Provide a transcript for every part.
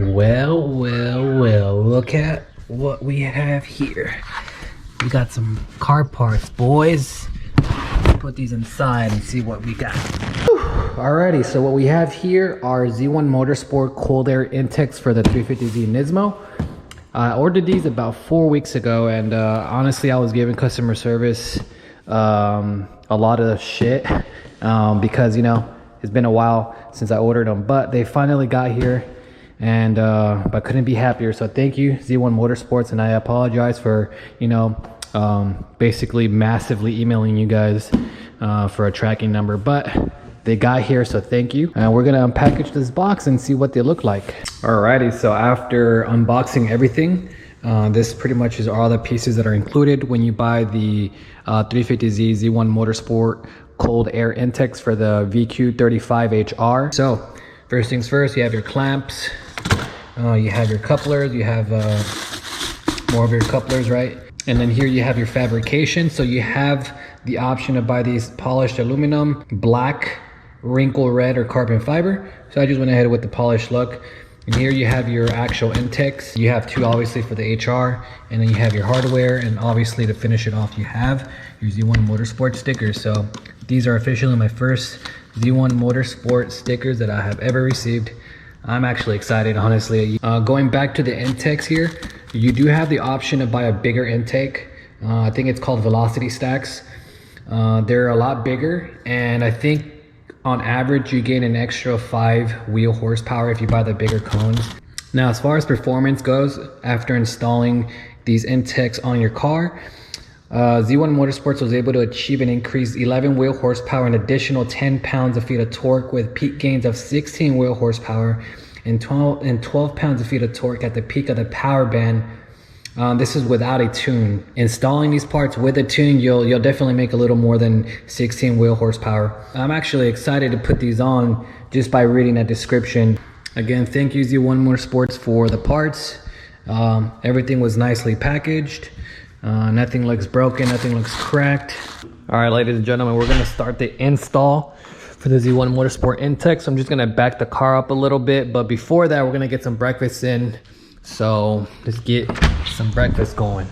Well, look at what we have here. We got some car parts, boys. Let's put these inside and see what we got. Alrighty, so what we have here are Z1 Motorsport cold air intakes for the 350z Nismo. I ordered these about 4 weeks ago, and honestly, I was giving customer service a lot of shit because, you know, it's been a while since I ordered them, but they finally got here, and I couldn't be happier. So thank you, Z1 Motorsports, and I apologize for, you know, basically massively emailing you guys for a tracking number, but they got here, so thank you. And we're gonna unpackage this box and see what they look like. Alrighty, so after unboxing everything, this pretty much is all the pieces that are included when you buy the 350z Z1 Motorsport cold air intakes for the VQ35HR. So first things first, you have your clamps, you have your couplers, you have more of your couplers, right? And then here you have your fabrication. So you have the option to buy these polished aluminum, black, wrinkle red, or carbon fiber. So I just went ahead with the polished look. And here you have your actual intakes. You have two obviously for the HR, and then you have your hardware, and obviously to finish it off you have your Z1 Motorsport stickers. So these are officially my first Z1 Motorsport stickers that I have ever received. I'm actually excited, honestly. Going back to the intakes here, you do have the option to buy a bigger intake. I think it's called Velocity Stacks. They're a lot bigger, and I think on average you gain an extra 5 wheel horsepower if you buy the bigger cones. Now, as far as performance goes, after installing these intakes on your car, Z1 Motorsports was able to achieve an increased 11 wheel horsepower, an additional 10 pounds-feet of torque with peak gains of 16 wheel horsepower and 12 pounds-feet of torque at the peak of the power band. This is without a tune. Installing these parts with a tune, you'll definitely make a little more than 16 wheel horsepower. I'm actually excited to put these on just by reading that description. Again, thank you Z1 Motorsports for the parts. Everything was nicely packaged. Nothing looks broken, nothing looks cracked. All right, ladies and gentlemen, we're gonna start the install for the Z1 Motorsport intake. So I'm just gonna back the car up a little bit, but before that, we're gonna get some breakfast in. So let's get some breakfast going.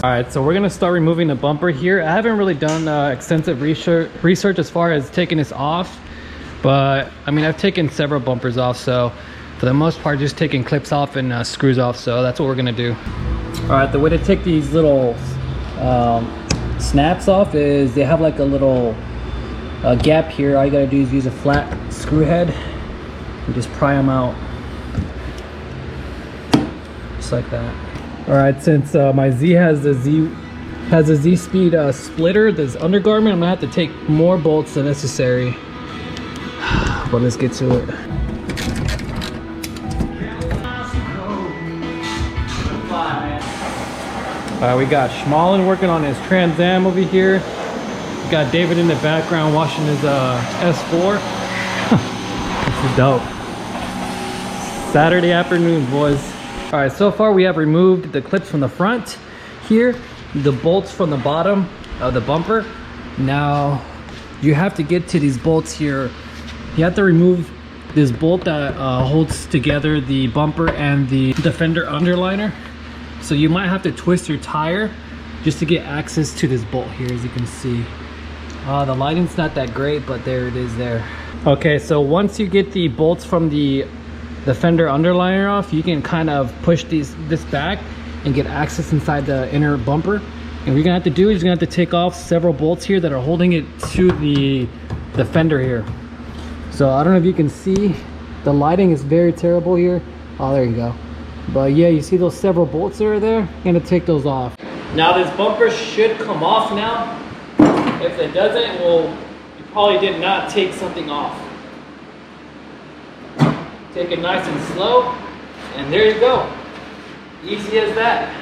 All right, so we're gonna start removing the bumper here. I haven't really done extensive research as far as taking this off, but I mean, I've taken several bumpers off, so for the most part, just taking clips off and screws off, so that's what we're gonna do. All right, the way to take these little snaps off is they have like a little gap here. All you gotta do is use a flat screw head and just pry them out, just like that. All right, since my Z has a Z-Speed splitter, this undergarment, I'm gonna have to take more bolts than necessary. But let's get to it. All right, we got Schmallen working on his Trans Am over here. We got David in the background washing his S4. This is dope. Saturday afternoon, boys. All right, so far we have removed the clips from the front here, the bolts from the bottom of the bumper. Now you have to get to these bolts here. You have to remove this bolt that holds together the bumper and the fender underliner. So you might have to twist your tire just to get access to this bolt here, as you can see. The lighting's not that great, but there it is there. Okay, so once you get the bolts from the fender underliner off, you can kind of push this back and get access inside the inner bumper. And what you're gonna have to do is you're gonna have to take off several bolts here that are holding it to the fender here. So I don't know if you can see, the lighting is very terrible here. Oh, there you go. But yeah, you see those several bolts that are there? I'm gonna take those off. Now this bumper should come off now. If it doesn't, well, you probably did not take something off. Take it nice and slow, and there you go. Easy as that.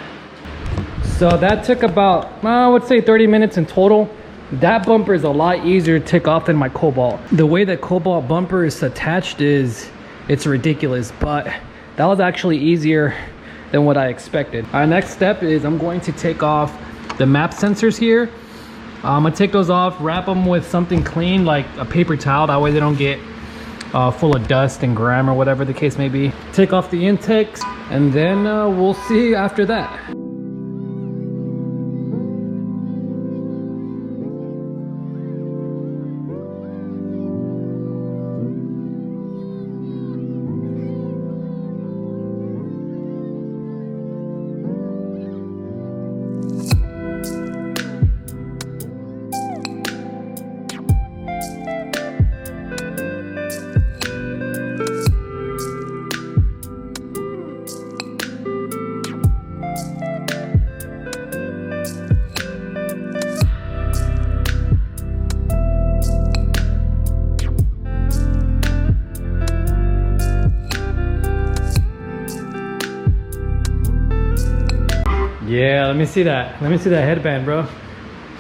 So that took about, I would say 30 minutes in total. That bumper is a lot easier to take off than my Cobalt. The way that Cobalt bumper is attached it's ridiculous, but that was actually easier than what I expected. Our next step is I'm going to take off the map sensors here. I'm gonna take those off, wrap them with something clean like a paper towel, that way they don't get full of dust and grime or whatever the case may be. Take off the intakes, and then we'll see after that. Yeah, let me see that. Let me see that headband, bro.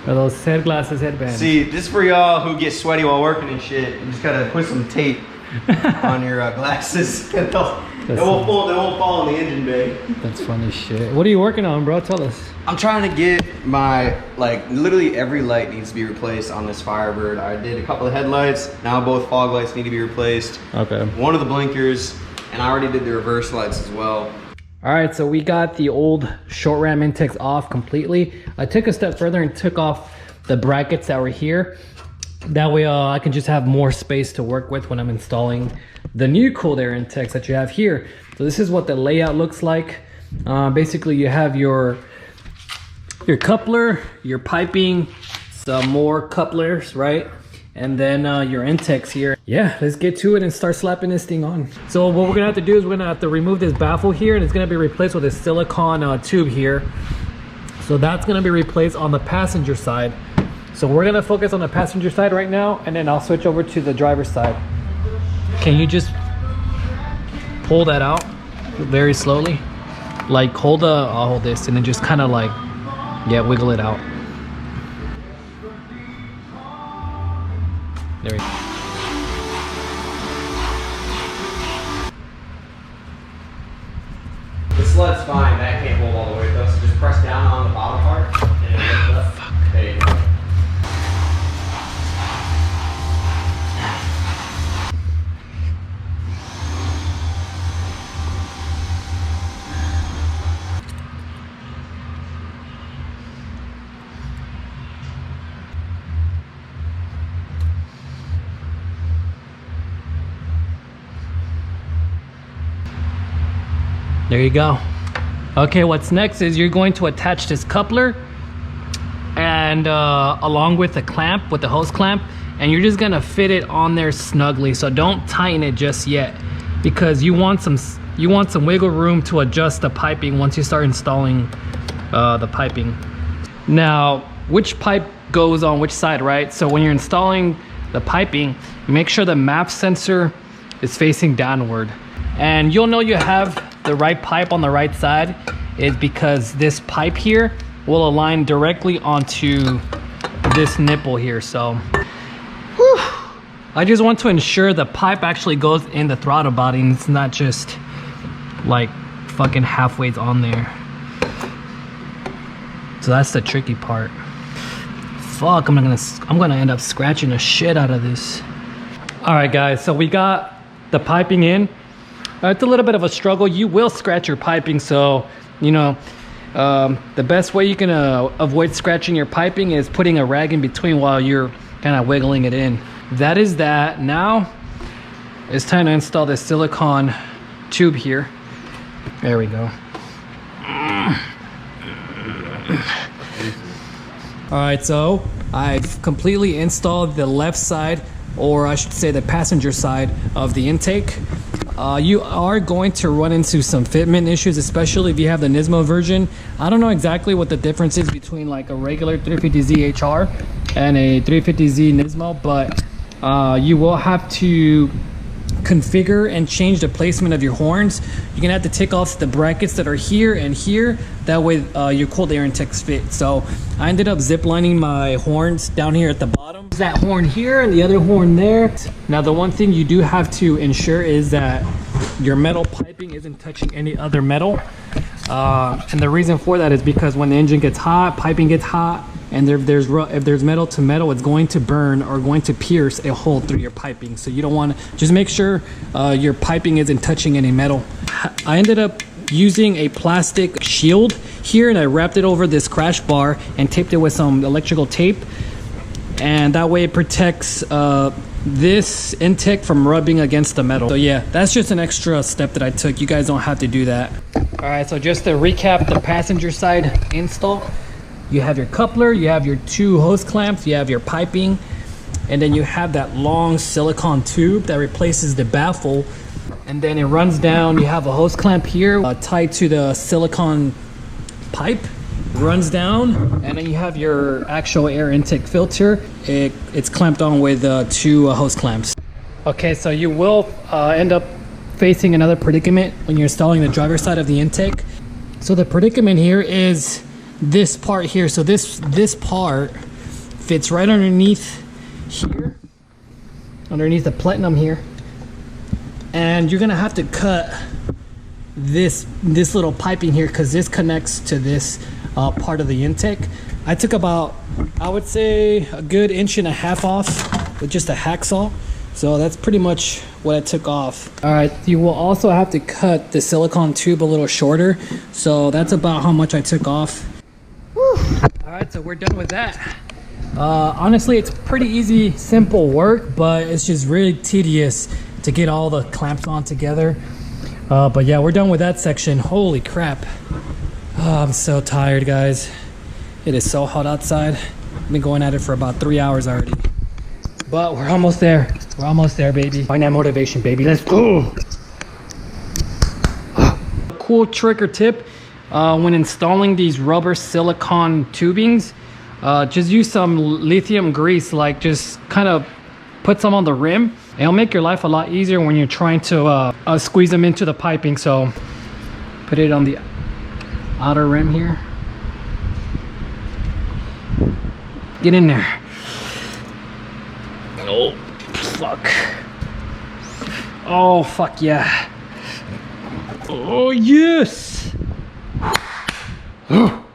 Or those head glasses headbands. See, this is for y'all who get sweaty while working and shit. You just gotta put some tape on your glasses. They won't fall in the engine bay. That's funny shit. What are you working on, bro? Tell us. I'm trying to get my, like, literally every light needs to be replaced on this Firebird. I did a couple of headlights. Now both fog lights need to be replaced. Okay. One of the blinkers, and I already did the reverse lights as well. All right, so we got the old short ram intakes off completely. I took a step further and took off the brackets that were here. That way I can just have more space to work with when I'm installing the new cooled air intakes that you have here. So this is what the layout looks like. Basically you have your coupler, your piping, some more couplers, right? And then your intakes here. Yeah, let's get to it and start slapping this thing on. So what we're gonna have to do is we're gonna have to remove this baffle here, and it's gonna be replaced with a silicone tube here. So that's gonna be replaced on the passenger side. So we're gonna focus on the passenger side right now, and then I'll switch over to the driver's side. Can you just pull that out very slowly? Like I'll hold this, and then just kind of like, yeah, wiggle it out. There we go. The sled's fine, that can't hold all the way though, so just press down on the bottom part and then lift up. Fuck. There you go. There you go. Okay, what's next is you're going to attach this coupler and along with the clamp, with the hose clamp, and you're just gonna fit it on there snugly. So don't tighten it just yet, because you want some wiggle room to adjust the piping once you start installing the piping. Now, which pipe goes on which side, right? So when you're installing the piping, make sure the map sensor is facing downward. And you'll know you have the right pipe on the right side is because this pipe here will align directly onto this nipple here. So whew, I just want to ensure the pipe actually goes in the throttle body and it's not just like fucking halfway on there. So that's the tricky part. Fuck, I'm gonna end up scratching the shit out of this. All right guys, so we got the piping in. It's a little bit of a struggle. You will scratch your piping, so you know the best way you can avoid scratching your piping is putting a rag in between while you're kind of wiggling it in. That is that. Now it's time to install this silicone tube here. There we go. All right, so I've completely installed the left side, or I should say the passenger side of the intake. you are going to run into some fitment issues, especially if you have the Nismo version. I don't know exactly what the difference is between like a regular 350Z HR and a 350Z Nismo, but you will have to configure and change the placement of your horns. You're gonna have to take off the brackets that are here and here. That way your cold air intakes fit. So I ended up zip lining my horns down here at the bottom. That horn here and the other horn there. Now the one thing you do have to ensure is that your metal piping isn't touching any other metal. And the reason for that is because when the engine gets hot, piping gets hot, and if there's metal to metal, it's going to burn or going to pierce a hole through your piping. So you don't want to, just make sure your piping isn't touching any metal. I ended up using a plastic shield here, and I wrapped it over this crash bar and taped it with some electrical tape, and that way it protects this intake from rubbing against the metal. So yeah, that's just an extra step that I took. You guys don't have to do that. All right, so just to recap the passenger side install, you have your coupler, you have your 2 hose clamps, you have your piping, and then you have that long silicone tube that replaces the baffle, and then it runs down. You have a hose clamp here tied to the silicone pipe, runs down, and then you have your actual air intake filter. It's clamped on with 2 hose clamps. Okay, so you will end up facing another predicament when you're installing the driver's side of the intake. So the predicament here is this part here. So this part fits right underneath here, underneath the platinum here, and you're gonna have to cut this little piping here because this connects to this part of the intake. I took about, I would say, a good 1.5 inches off with just a hacksaw. So that's pretty much what I took off. All right, you will also have to cut the silicone tube a little shorter. So that's about how much I took off. Whew. All right, so we're done with that. Honestly, it's pretty easy, simple work, but it's just really tedious to get all the clamps on together. But yeah, we're done with that section. Holy crap. Oh, I'm so tired, guys. It is so hot outside. I've been going at it for about 3 hours already. But we're almost there. We're almost there, baby. Find that motivation, baby. Let's go. Cool trick or tip when installing these rubber silicone tubings, just use some lithium grease, like just kind of put some on the rim. It'll make your life a lot easier when you're trying to squeeze them into the piping. So put it on the outer rim here. Get in there. Oh, fuck. Oh, fuck yeah. Oh, yes. Oh.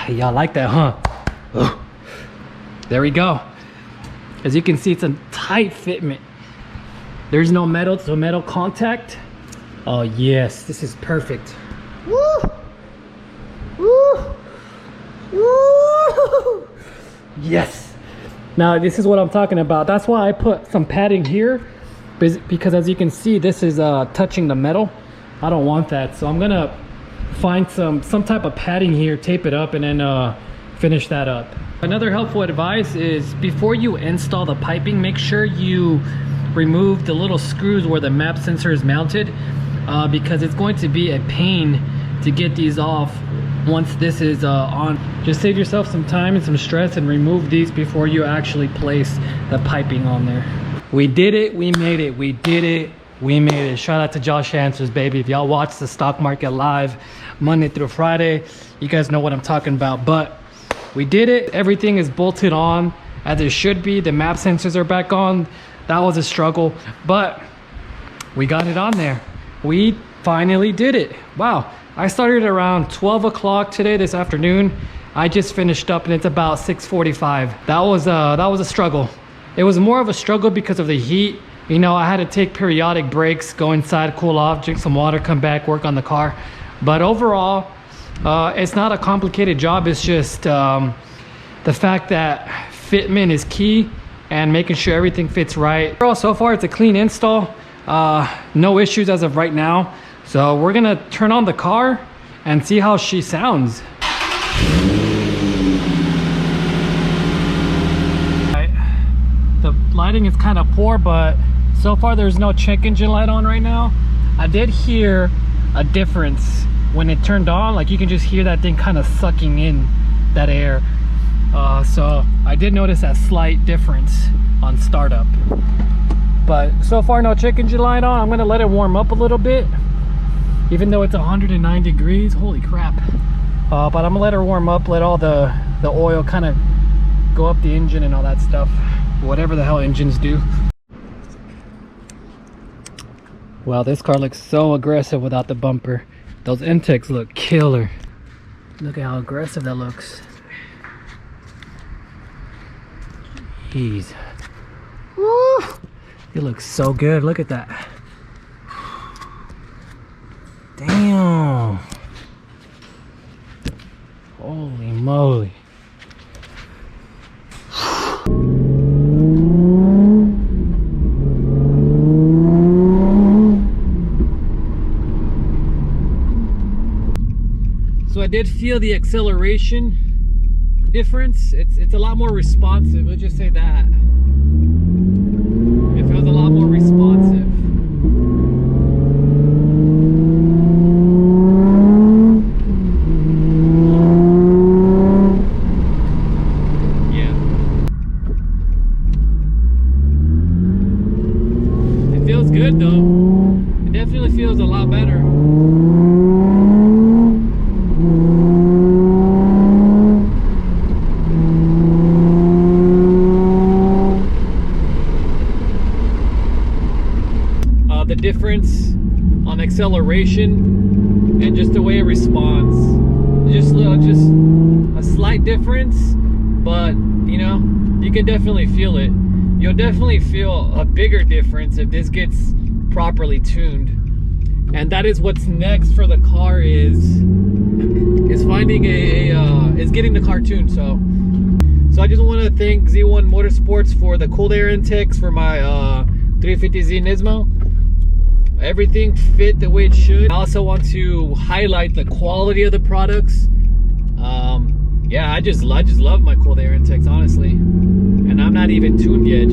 Y'all like that, huh? Oh. There we go. As you can see, it's a tight fitment. There's no metal to metal contact. Oh, yes. This is perfect. Woo! Woo! Woo! Yes. Now this is what I'm talking about. That's why I put some padding here, because as you can see, this is touching the metal. I don't want that, so I'm gonna find some type of padding here, tape it up, and then finish that up. Another helpful advice is before you install the piping, make sure you remove the little screws where the map sensor is mounted, because it's going to be a pain to get these off once this is on. Just save yourself some time and some stress and remove these before you actually place the piping on there. We did it, we made it, we did it, we made it. Shout out to Josh Answers, baby. If y'all watch the stock market live Monday through Friday, you guys know what I'm talking about. But we did it. Everything is bolted on as it should be. The map sensors are back on. That was a struggle, but we got it on there. We finally did it. Wow. I started around 12 o'clock today, this afternoon. I just finished up and it's about 6:45. That was a struggle. It was more of a struggle because of the heat. You know, I had to take periodic breaks, go inside, cool off, drink some water, come back, work on the car. But overall, it's not a complicated job. It's just the fact that fitment is key and making sure everything fits right. So far, it's a clean install. No issues as of right now. So we're gonna turn on the car and see how she sounds. The lighting is kind of poor, but So far there's no check engine light on right now. I did hear a difference when it turned on. Like you can just hear that thing kind of sucking in that air. So I did notice that slight difference on startup. But so far no check engine light on. I'm gonna let it warm up a little bit. Even though it's 109 degrees, holy crap. But I'm gonna let her warm up, let all the oil kind of go up the engine and all that stuff. Whatever the hell engines do. Wow, this car looks so aggressive without the bumper. Those intakes look killer. Look at how aggressive that looks. Jeez. Woo! It looks so good, look at that. Damn. Holy moly. So I did feel the acceleration difference. It's a lot more responsive, let's just say that. It feels a lot more responsive. Yeah. It feels good though. It definitely feels a lot better. The difference on acceleration and just the way it responds, just a slight difference, but you know, you can definitely feel it. You'll definitely feel a bigger difference if this gets properly tuned, and that is what's next for the car is finding is getting the car tuned. So I just want to thank Z1 Motorsports for the cold air intakes for my 350z Nismo. Everything fit the way it should. I also want to highlight the quality of the products. Yeah, I just love my cold air intakes, honestly. And I'm not even tuned yet.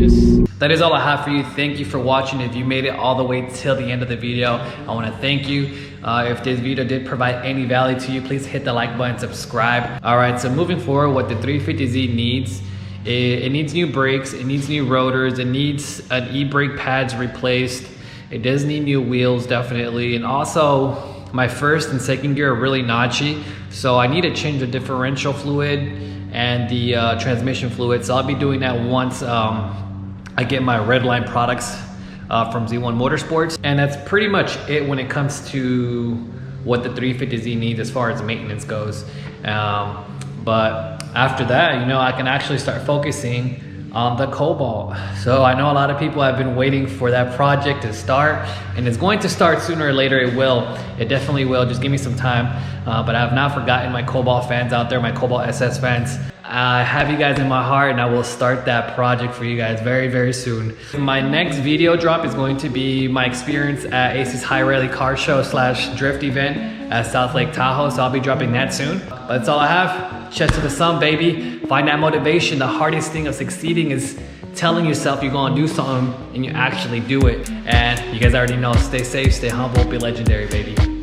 That is all I have for you. Thank you for watching. If you made it all the way till the end of the video, I want to thank you. If this video did provide any value to you, please hit the like button, subscribe. All right, so moving forward, what the 350Z needs, it needs new brakes, it needs new rotors, it needs an e-brake pads replaced. It does need new wheels, definitely. And also, my first and second gear are really notchy. So I need to change the differential fluid and the transmission fluid. So I'll be doing that once I get my red line products from Z1 Motorsports. And that's pretty much it when it comes to what the 350Z needs as far as maintenance goes. But after that, you know, I can actually start focusing on the Cobalt. So I know a lot of people have been waiting for that project to start, and it's going to start sooner or later. It will. It definitely will. Just give me some time. But I have not forgotten my Cobalt fans out there, my Cobalt SS fans. I have you guys in my heart, and I will start that project for you guys very, very soon. My next video drop is going to be my experience at AC's High Rally Car Show / Drift event at South Lake Tahoe. So I'll be dropping that soon. But that's all I have. Chest to the sun, baby. Find that motivation. The hardest thing of succeeding is telling yourself you're gonna do something and you actually do it. And you guys already know, stay safe, stay humble, be legendary, baby.